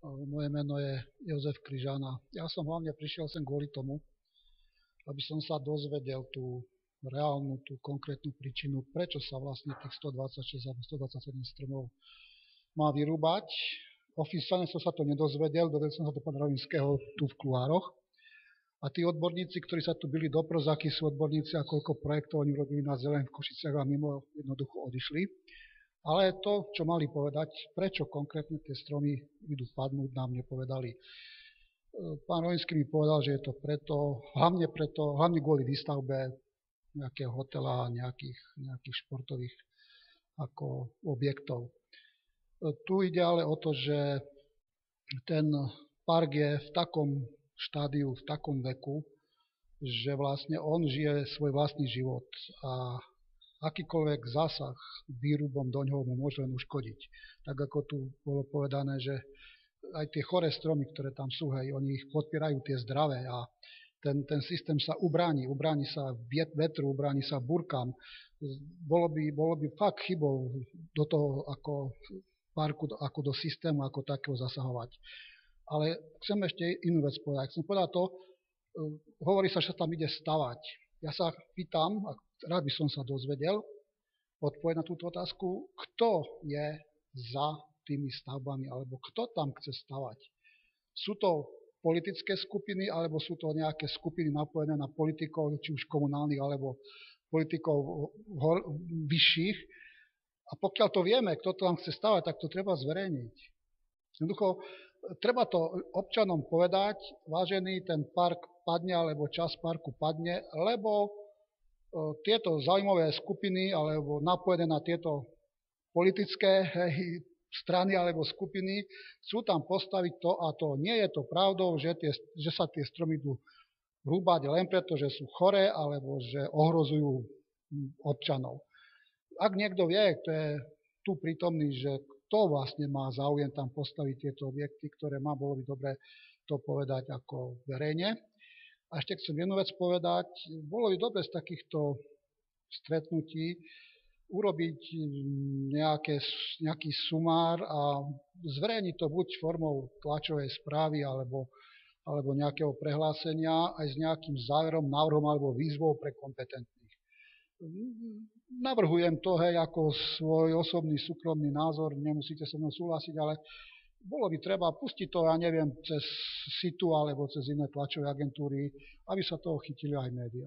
Moje meno je Jozef Kryžana. Ja som hlavne prišiel sem kvôli tomu, aby som sa dozvedel tú reálnu, tú konkrétnu príčinu, prečo sa vlastne tých 126 alebo 127 stromov má vyrúbať. Oficiálne som sa to nedozvedel, dozvedel som sa to pána Rovinského tu v kulároch. A tí odborníci, ktorí sa tu byli do Prozaky, sú odborníci a koľko projektov oni robili na zeleň v Košiciach a mimo jednoducho odišli. Ale to, čo mali povedať, prečo konkrétne tie stromy idú padnúť, nám nepovedali. Pán Rovinský mi povedal, že je to hlavne kvôli výstavbe nejakého hotela a nejakých športových ako objektov. Tu ide ale o to, že ten park je v takom štádiu, v takom veku, že vlastne on žije svoj vlastný život a akýkoľvek zásah výrubom do ňoho mu môže len uškodiť. Tak ako tu bolo povedané, že aj tie choré stromy, ktoré tam sú, oni ich podpierajú tie zdravé a ten systém sa ubráni sa vetru, ubráni sa búrkam. Bolo by fakt chybou do toho ako parku, ako do systému, ako takého zasahovať. Ale chcem ešte inú vec povedať. Chcem povedať to, hovorí sa, že tam ide stavať. Ja sa pýtam, a rád by som sa dozvedel odpoveď na túto otázku, kto je za tými stavbami, alebo kto tam chce stavať. Sú to politické skupiny, alebo sú to nejaké skupiny napojené na politikov, či už komunálnych, alebo politikov vyšších. A pokiaľ to vieme, kto to tam chce stavať, tak to treba zverejniť. Jednoducho, treba to občanom povedať, vážený, ten park padne, alebo časť parku padne, lebo tieto zaujímavé skupiny, alebo napojené na tieto politické strany alebo skupiny, chcú tam postaviť to a to. Nie je to pravdou, že sa tie stromy idú rúbať len preto, že sú choré, alebo že ohrozujú občanov. Ak niekto vie, kto je tu prítomný, že kto vlastne má záujem tam postaviť tieto objekty, ktoré má, bolo by dobre to povedať ako verejne. A ešte chcem jednu vec povedať. Bolo by dobre z takýchto stretnutí urobiť nejaký sumár a zverejniť to buď formou tlačovej správy alebo nejakého prehlásenia aj s nejakým záverom, návrhom alebo výzvou pre kompetentných. Navrhujem to, ako svoj osobný súkromný názor, nemusíte so mnou súhlasiť, ale bolo by treba pustiť to, ja neviem, cez SITU alebo cez iné tlačové agentúry, aby sa toho chytili aj médiá.